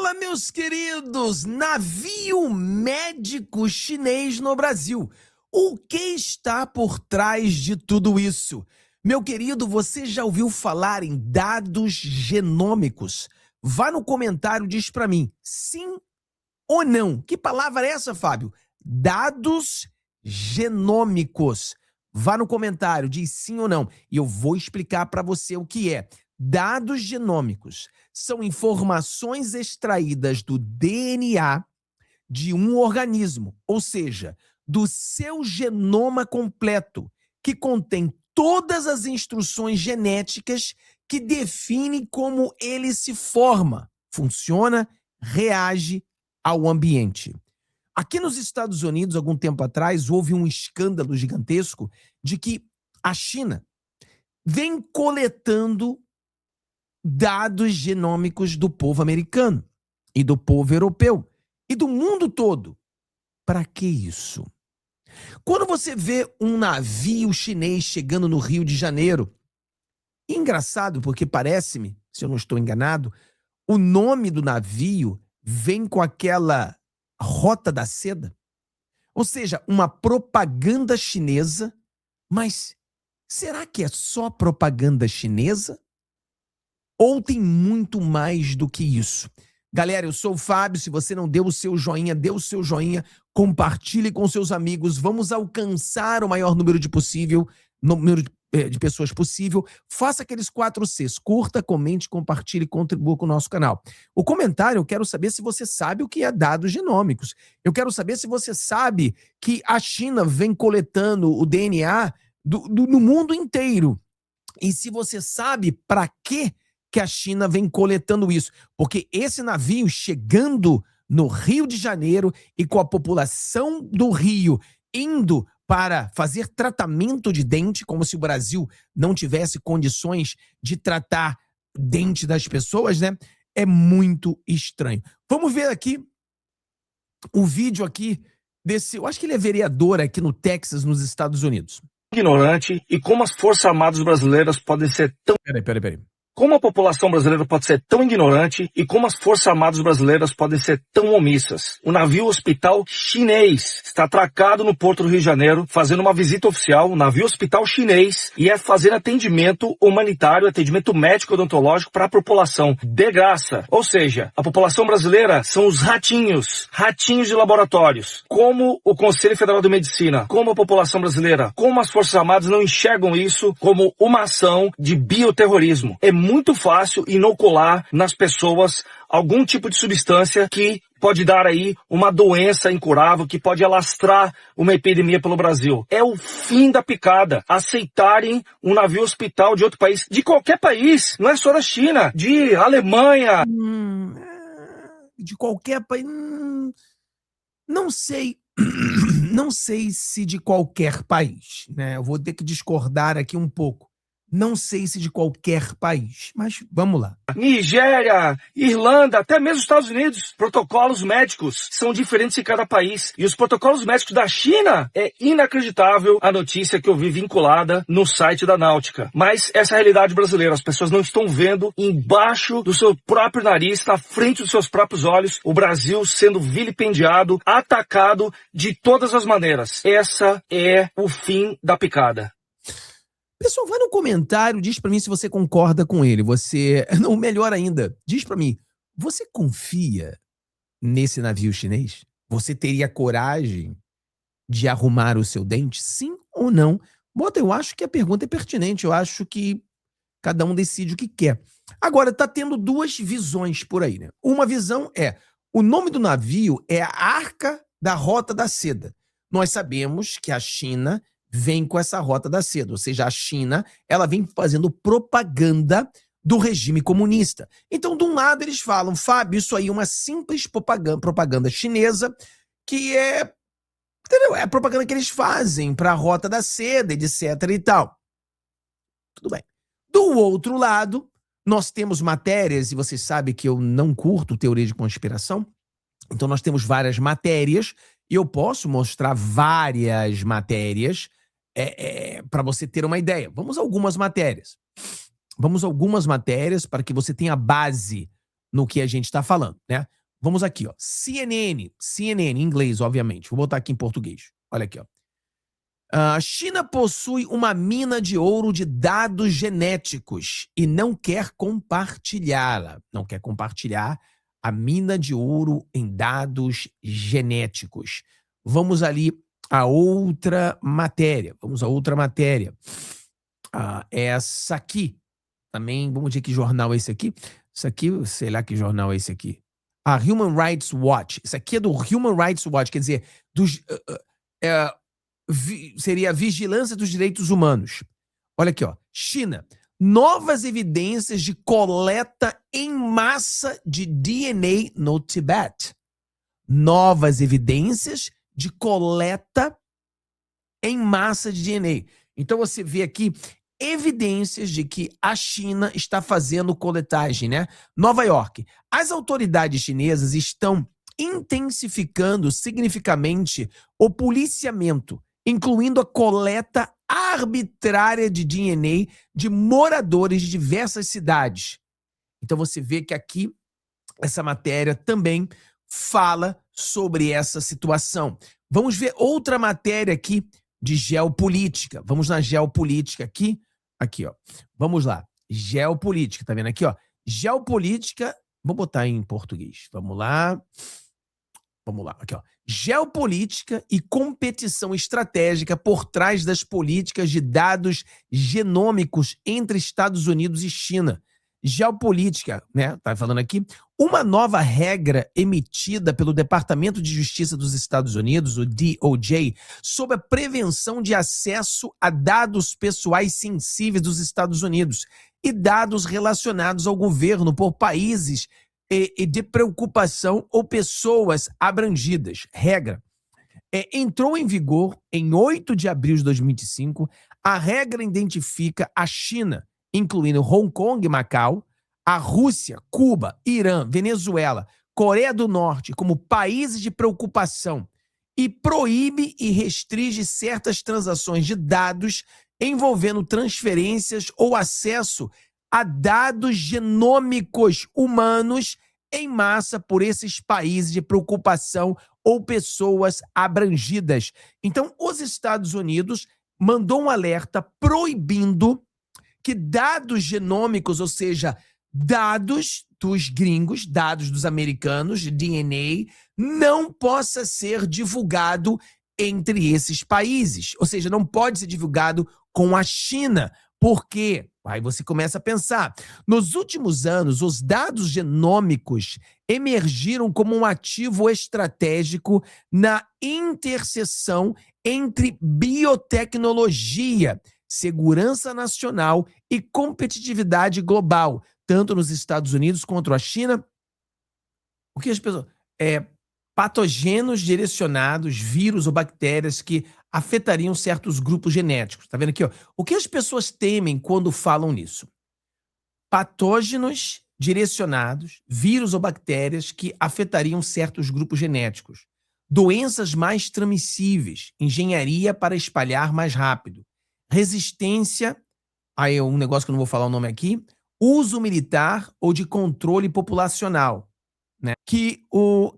Fala, meus queridos! Navio médico chinês no Brasil. O que está por trás de tudo isso? Meu querido, você já ouviu falar em dados genômicos? Vá no comentário e diz para mim, sim ou não. Que palavra é essa, Fábio? Dados genômicos. Vá no comentário, diz sim ou não. E eu vou explicar para você o que é. Dados genômicos são informações extraídas do DNA de um organismo, ou seja, do seu genoma completo, que contém todas as instruções genéticas que definem como ele se forma, funciona, reage ao ambiente. Aqui nos Estados Unidos, algum tempo atrás, houve um escândalo gigantesco de que a China vem coletando dados genômicos do povo americano e do povo europeu e do mundo todo. Para que isso? Quando você vê um navio chinês chegando no Rio de Janeiro, engraçado porque parece-me, se eu não estou enganado, o nome do navio vem com aquela Rota da Seda, ou seja, uma propaganda chinesa, mas será que é só propaganda chinesa? Ou tem muito mais do que isso? Galera, eu sou o Fábio, se você não deu o seu joinha, dê o seu joinha, compartilhe com seus amigos, vamos alcançar o maior número de pessoas possível, faça aqueles 4 Cs, curta, comente, compartilhe, contribua com o nosso canal. O comentário, eu quero saber se você sabe o que é dados genômicos, eu quero saber se você sabe que a China vem coletando o DNA no mundo inteiro, e se você sabe para que a China vem coletando isso. Porque esse navio chegando no Rio de Janeiro e com a população do Rio indo para fazer tratamento de dente, como se o Brasil não tivesse condições de tratar dente das pessoas, né? É muito estranho. Vamos ver aqui o vídeo aqui desse... Eu acho que ele é vereador aqui no Texas, nos Estados Unidos. Ignorante e como as Forças Armadas brasileiras podem ser tão... Peraí. Como a população brasileira pode ser tão ignorante e como as Forças Armadas brasileiras podem ser tão omissas. O navio hospital chinês está atracado no Porto do Rio de Janeiro, fazendo uma visita oficial, o navio hospital chinês, e é fazendo atendimento humanitário, atendimento médico odontológico para a população, de graça. Ou seja, a população brasileira são os ratinhos de laboratórios. Como o Conselho Federal de Medicina, como a população brasileira, como as Forças Armadas não enxergam isso como uma ação de bioterrorismo. É muito fácil inocular nas pessoas algum tipo de substância que pode dar aí uma doença incurável, que pode alastrar uma epidemia pelo Brasil. É o fim da picada. Aceitarem um navio hospital de outro país, de qualquer país, não é só da China, de Alemanha. De qualquer país... Não sei... Não sei se de qualquer país, né? Eu vou ter que discordar aqui um pouco. Não sei se de qualquer país, mas vamos lá. Nigéria, Irlanda, até mesmo os Estados Unidos. Protocolos médicos são diferentes em cada país. E os protocolos médicos da China, é inacreditável a notícia que eu vi vinculada no site da Náutica. Mas essa é a realidade brasileira. As pessoas não estão vendo embaixo do seu próprio nariz, na frente dos seus próprios olhos, o Brasil sendo vilipendiado, atacado de todas as maneiras. Essa é o fim da picada. Pessoal, vai no comentário, diz pra mim se você concorda com ele. Não, melhor ainda, diz pra mim, você confia nesse navio chinês? Você teria coragem de arrumar o seu dente? Sim ou não? Bota, eu acho que a pergunta é pertinente, eu acho que cada um decide o que quer. Agora, tá tendo 2 visões por aí, né? Uma visão é, o nome do navio é a Arca da Rota da Seda. Nós sabemos que a China vem com essa Rota da Seda, ou seja, a China, ela vem fazendo propaganda do regime comunista. Então, de um lado, eles falam, Fábio, isso aí é uma simples propaganda chinesa, que é, entendeu? É a propaganda que eles fazem para a Rota da Seda, etc e tal. Tudo bem. Do outro lado, nós temos matérias, e vocês sabem que eu não curto teoria de conspiração, então nós temos várias matérias, e eu posso mostrar várias matérias para você ter uma ideia. Vamos a algumas matérias. Vamos a algumas matérias para que você tenha base no que a gente está falando, né? Vamos aqui, ó. CNN em inglês, obviamente. Vou botar aqui em português. Olha aqui, ó. A China possui uma mina de ouro de dados genéticos e não quer compartilhá-la. Não quer compartilhar a mina de ouro em dados genéticos. Vamos ali a outra matéria. Vamos a outra matéria. Essa aqui. Também, vamos ver que jornal é esse aqui. Isso aqui, sei lá que jornal é esse aqui. Human Rights Watch. Isso aqui é do Human Rights Watch, quer dizer, seria a vigilância dos direitos humanos. Olha aqui, ó. China. Novas evidências de coleta em massa de DNA no Tibete. Novas evidências de coleta em massa de DNA. Então você vê aqui evidências de que a China está fazendo coletagem, né? Nova York. As autoridades chinesas estão intensificando significativamente o policiamento, incluindo a coleta arbitrária de DNA de moradores de diversas cidades. Então você vê que aqui essa matéria também fala sobre essa situação. Vamos ver outra matéria aqui de geopolítica. Vamos na geopolítica aqui. Aqui, ó. Vamos lá. Geopolítica, tá vendo aqui, ó? Geopolítica, vou botar em português. Vamos lá. Vamos lá, aqui, ó. Geopolítica e competição estratégica por trás das políticas de dados genômicos entre Estados Unidos e China. Geopolítica, né? Tá falando aqui. Uma nova regra emitida pelo Departamento de Justiça dos Estados Unidos, o DOJ, sobre a prevenção de acesso a dados pessoais sensíveis dos Estados Unidos e dados relacionados ao governo por países e de preocupação ou pessoas abrangidas. Regra. Entrou em vigor em 8 de abril de 2025. A regra identifica a China, incluindo Hong Kong e Macau, a Rússia, Cuba, Irã, Venezuela, Coreia do Norte como países de preocupação e proíbe e restringe certas transações de dados envolvendo transferências ou acesso a dados genômicos humanos em massa por esses países de preocupação ou pessoas abrangidas. Então, os Estados Unidos mandou um alerta proibindo que dados genômicos, ou seja, dados dos gringos, dados dos americanos, de DNA, não possa ser divulgado entre esses países. Ou seja, não pode ser divulgado com a China. Por quê? Aí você começa a pensar. Nos últimos anos, os dados genômicos emergiram como um ativo estratégico na interseção entre biotecnologia, segurança nacional e competitividade global, tanto nos Estados Unidos quanto a China. O que as pessoas... patogênios direcionados, vírus ou bactérias que afetariam certos grupos genéticos. Tá vendo aqui, ó? O que as pessoas temem quando falam nisso? Patógenos direcionados, vírus ou bactérias que afetariam certos grupos genéticos. Doenças mais transmissíveis, engenharia para espalhar mais rápido. Resistência, aí é um negócio que eu não vou falar o nome aqui, uso militar ou de controle populacional. Né?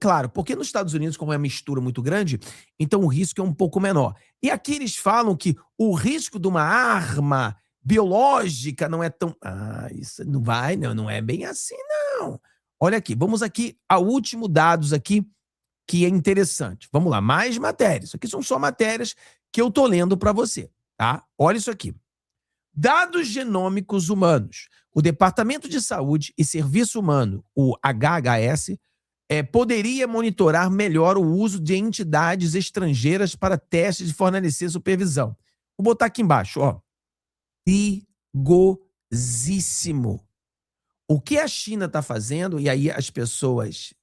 Claro, porque nos Estados Unidos, como é uma mistura muito grande, então o risco é um pouco menor. E aqui eles falam que o risco de uma arma biológica não é tão... isso não é bem assim, não. Olha aqui, vamos aqui ao último dados aqui, que é interessante. Vamos lá, mais matérias. Isso aqui são só matérias que eu tô lendo para você, tá? Olha isso aqui. Dados genômicos humanos. O Departamento de Saúde e Serviço Humano, o HHS, poderia monitorar melhor o uso de entidades estrangeiras para testes e fornecer supervisão. Vou botar aqui embaixo, ó. Perigosíssimo. O que a China está fazendo, e aí as pessoas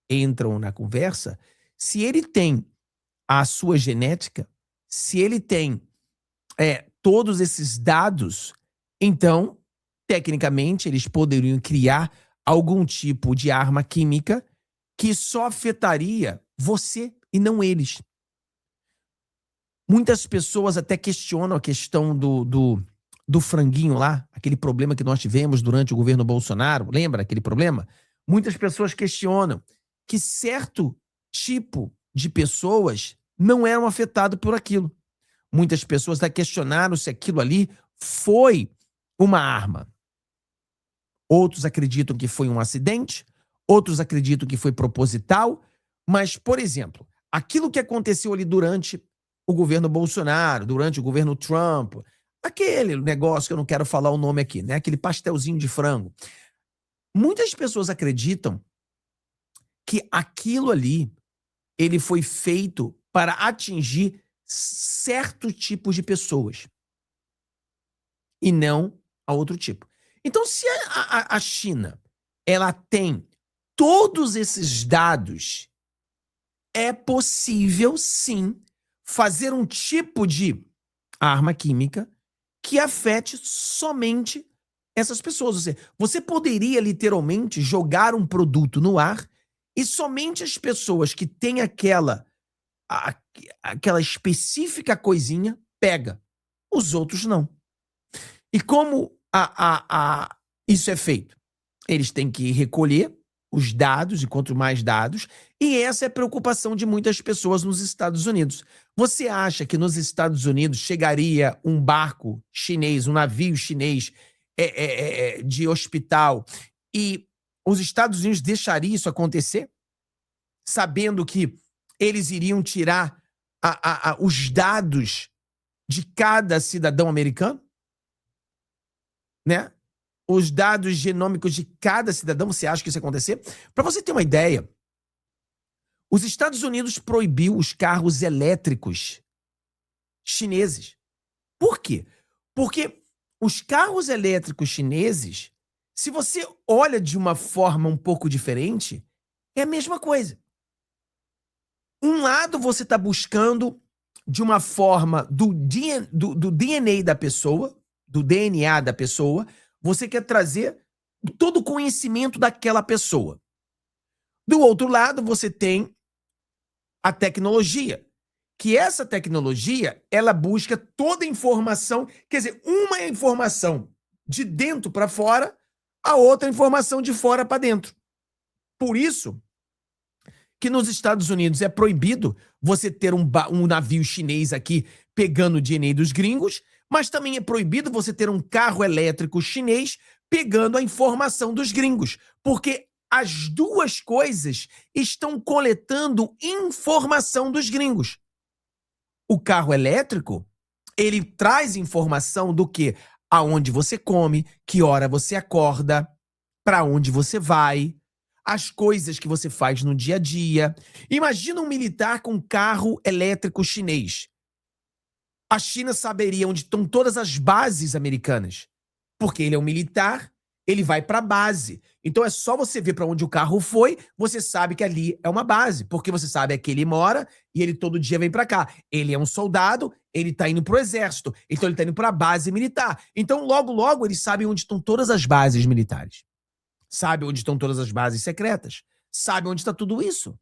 entram na conversa, se ele tem a sua genética, se ele tem todos esses dados, então, tecnicamente, eles poderiam criar algum tipo de arma química que só afetaria você e não eles. Muitas pessoas até questionam a questão do franguinho lá, aquele problema que nós tivemos durante o governo Bolsonaro. Lembra aquele problema? muitas pessoas questionam que certo tipo de pessoas não eram afetadas por aquilo. Muitas pessoas questionaram se aquilo ali foi uma arma. Outros acreditam que foi um acidente, outros acreditam que foi proposital, mas, por exemplo, aquilo que aconteceu ali durante o governo Bolsonaro, durante o governo Trump, aquele negócio que eu não quero falar o nome aqui, né? Aquele pastelzinho de frango. Muitas pessoas acreditam que aquilo ali, ele foi feito para atingir certos tipos de pessoas e não a outro tipo. Então, se a China ela tem todos esses dados, é possível, sim, fazer um tipo de arma química que afete somente essas pessoas. Ou seja, você poderia literalmente jogar um produto no ar e somente as pessoas que têm aquela específica coisinha pega. Os outros não. E como isso é feito? Eles têm que recolher os dados, e quanto mais dados, e essa é a preocupação de muitas pessoas nos Estados Unidos. Você acha que nos Estados Unidos chegaria um barco chinês, um navio chinês de hospital, e os Estados Unidos deixariam isso acontecer? Sabendo que eles iriam tirar os dados de cada cidadão americano? Né? Os dados genômicos de cada cidadão, você acha que isso ia acontecer? Para você ter uma ideia, os Estados Unidos proibiu os carros elétricos chineses. Por quê? Porque os carros elétricos chineses, se você olha de uma forma um pouco diferente, é a mesma coisa. Um lado você está buscando de uma forma do DNA da pessoa, do DNA da pessoa, você quer trazer todo o conhecimento daquela pessoa. Do outro lado, você tem a tecnologia, que essa tecnologia, ela busca toda a informação, quer dizer, uma é informação de dentro para fora, a outra é informação de fora para dentro. Por isso que nos Estados Unidos é proibido você ter um navio chinês aqui pegando o DNA dos gringos, mas também é proibido você ter um carro elétrico chinês pegando a informação dos gringos, porque as duas coisas estão coletando informação dos gringos. O carro elétrico, ele traz informação do que? Aonde você come, que hora você acorda, para onde você vai, as coisas que você faz no dia a dia. Imagina um militar com um carro elétrico chinês. A China saberia onde estão todas as bases americanas, porque ele é um militar, ele vai para a base. Então é só você ver para onde o carro foi, você sabe que ali é uma base, porque você sabe que ele mora e ele todo dia vem para cá. Ele é um soldado, ele está indo para o exército, então ele está indo para a base militar. Então logo, logo eles sabem onde estão todas as bases militares. Sabe onde estão todas as bases secretas. Sabe onde está tudo isso.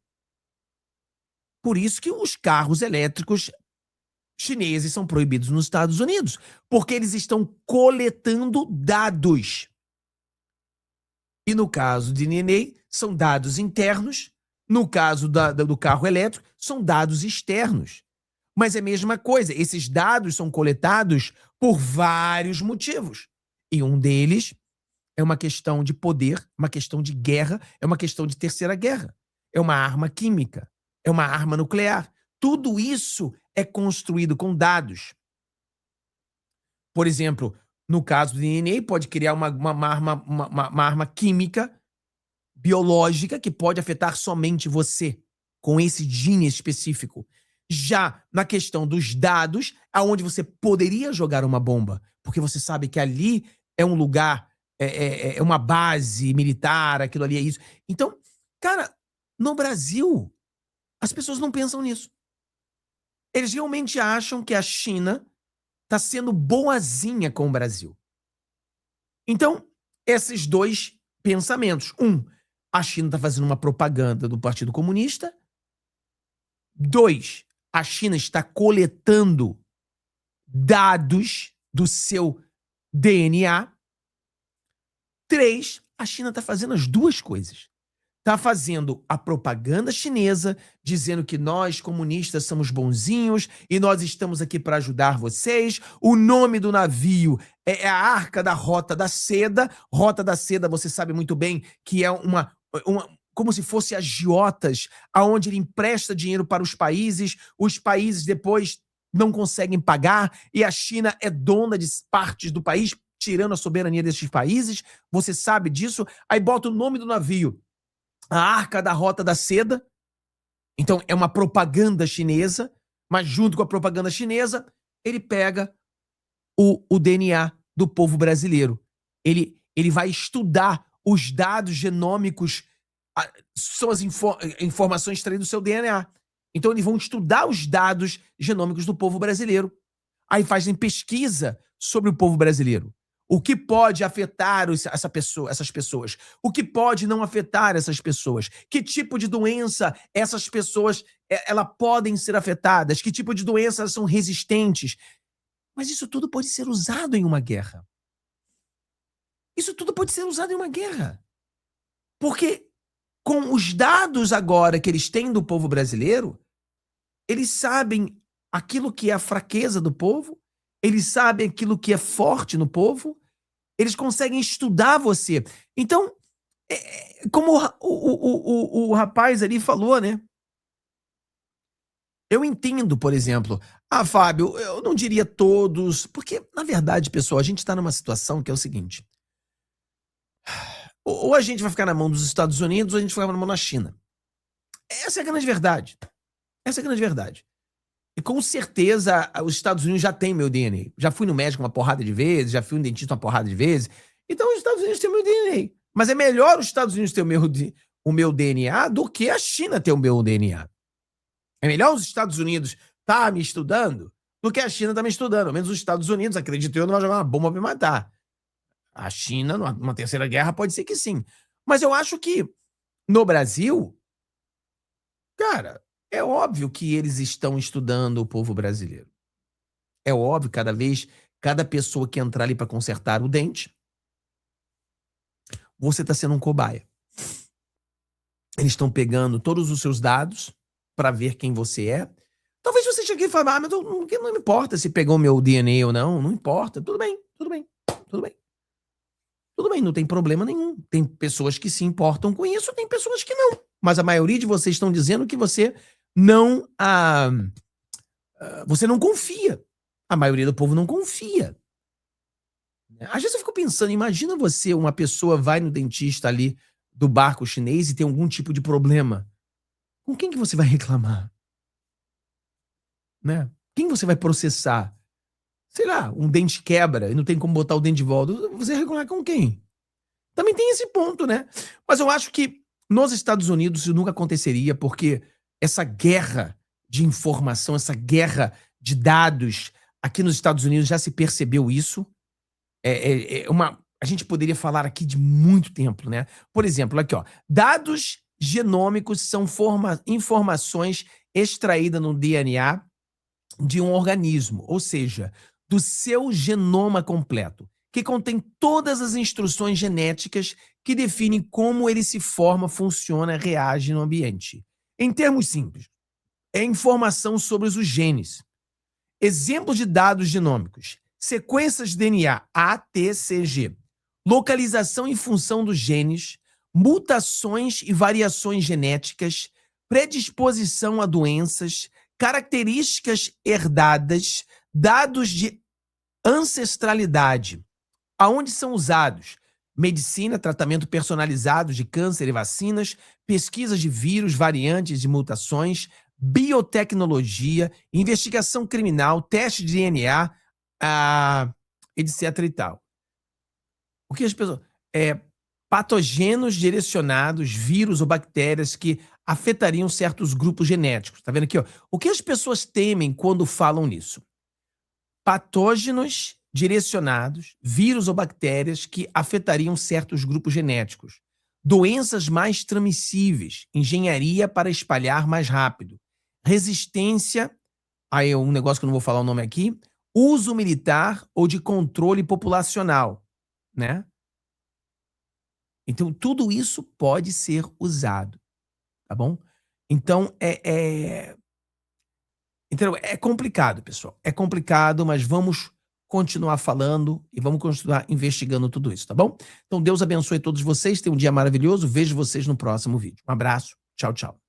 Por isso que os carros elétricos chineses são proibidos nos Estados Unidos, porque eles estão coletando dados. E no caso de DNA, são dados internos. No caso do carro elétrico, são dados externos. Mas é a mesma coisa, esses dados são coletados por vários motivos. E um deles é uma questão de poder, uma questão de guerra, é uma questão de terceira guerra. É uma arma química, é uma arma nuclear. Tudo isso é construído com dados. Por exemplo, no caso do DNA, pode criar uma arma química, biológica, que pode afetar somente você, com esse gene específico. Já na questão dos dados, aonde você poderia jogar uma bomba, porque você sabe que ali é um lugar, é uma base militar, aquilo ali é isso. Então, cara, no Brasil, as pessoas não pensam nisso. Eles realmente acham que a China está sendo boazinha com o Brasil. Então, esses dois pensamentos. A China está fazendo uma propaganda do Partido Comunista. 2, a China está coletando dados do seu DNA. 3, a China está fazendo as duas coisas. está fazendo a propaganda chinesa, dizendo que nós, comunistas, somos bonzinhos e nós estamos aqui para ajudar vocês. O nome do navio é a Arca da Rota da Seda. Rota da Seda, você sabe muito bem que é como se fosse agiotas, aonde ele empresta dinheiro para os países depois não conseguem pagar e a China é dona de partes do país, tirando a soberania desses países. Você sabe disso? Aí bota o nome do navio, a Arca da Rota da Seda. Então é uma propaganda chinesa, mas junto com a propaganda chinesa, ele pega o DNA do povo brasileiro. Ele vai estudar os dados genômicos, são as informações extraídas do seu DNA. Então eles vão estudar os dados genômicos do povo brasileiro. Aí fazem pesquisa sobre o povo brasileiro. O que pode afetar essas pessoas? O que pode não afetar essas pessoas? Que tipo de doença essas pessoas elas podem ser afetadas? Que tipo de doença elas são resistentes? Mas isso tudo pode ser usado em uma guerra. Isso tudo pode ser usado em uma guerra. Porque com os dados agora que eles têm do povo brasileiro, eles sabem aquilo que é a fraqueza do povo, eles sabem aquilo que é forte no povo, eles conseguem estudar você. Então, como o rapaz ali falou, né? Eu entendo, por exemplo, Fábio, eu não diria todos, porque, na verdade, pessoal, a gente está numa situação que é o seguinte: ou a gente vai ficar na mão dos Estados Unidos ou a gente vai ficar na mão da China. Essa é a grande verdade. Essa é a grande verdade. E com certeza os Estados Unidos já têm meu DNA. Já fui no médico uma porrada de vezes, já fui no dentista uma porrada de vezes. Então os Estados Unidos têm o meu DNA. Mas é melhor os Estados Unidos ter o meu DNA do que a China ter o meu DNA. É melhor os Estados Unidos estar me estudando do que a China estar me estudando. Ao menos os Estados Unidos, acredito eu, não vai jogar uma bomba para me matar. A China, numa terceira guerra, pode ser que sim. Mas eu acho que no Brasil, cara, é óbvio que eles estão estudando o povo brasileiro. É óbvio, cada pessoa que entrar ali para consertar o dente, você está sendo um cobaia. Eles estão pegando todos os seus dados para ver quem você é. Talvez você chegue e fale, mas não me importa se pegou meu DNA ou não, não importa. Tudo bem. Tudo bem, não tem problema nenhum. Tem pessoas que se importam com isso, tem pessoas que não. Mas a maioria de vocês estão dizendo que você não confia. A maioria do povo não confia. Às vezes eu fico pensando, imagina você, uma pessoa vai no dentista ali do barco chinês e tem algum tipo de problema. Com quem que você vai reclamar? Né? Quem você vai processar? Sei lá, um dente quebra e não tem como botar o dente de volta. Você vai reclamar com quem? Também tem esse ponto, né? Mas eu acho que nos Estados Unidos isso nunca aconteceria, porque essa guerra de informação, essa guerra de dados, aqui nos Estados Unidos já se percebeu isso. A gente poderia falar aqui de muito tempo, né? Por exemplo, aqui, ó, dados genômicos são informações extraídas no DNA de um organismo, ou seja, do seu genoma completo, que contém todas as instruções genéticas que definem como ele se forma, funciona, reage no ambiente. Em termos simples, é informação sobre os genes. Exemplos de dados genômicos: sequências de DNA A, T, C, G, localização e função dos genes, mutações e variações genéticas, predisposição a doenças, características herdadas, dados de ancestralidade. Aonde são usados? Medicina, tratamento personalizado de câncer e vacinas, pesquisas de vírus, variantes e mutações, biotecnologia, investigação criminal, teste de DNA, etc. e tal. O que as pessoas... patogênios direcionados, vírus ou bactérias que afetariam certos grupos genéticos. Tá vendo aqui, ó? O que as pessoas temem quando falam nisso? Patógenos direcionados, vírus ou bactérias que afetariam certos grupos genéticos. Doenças mais transmissíveis, engenharia para espalhar mais rápido. Resistência, aí é um negócio que eu não vou falar o nome aqui, uso militar ou de controle populacional, né? Então, tudo isso pode ser usado, tá bom? Então, entendeu? É complicado, pessoal. É complicado, mas vamos continuar falando e vamos continuar investigando tudo isso, tá bom? Então, Deus abençoe todos vocês. Tenham um dia maravilhoso. Vejo vocês no próximo vídeo. Um abraço. Tchau, tchau.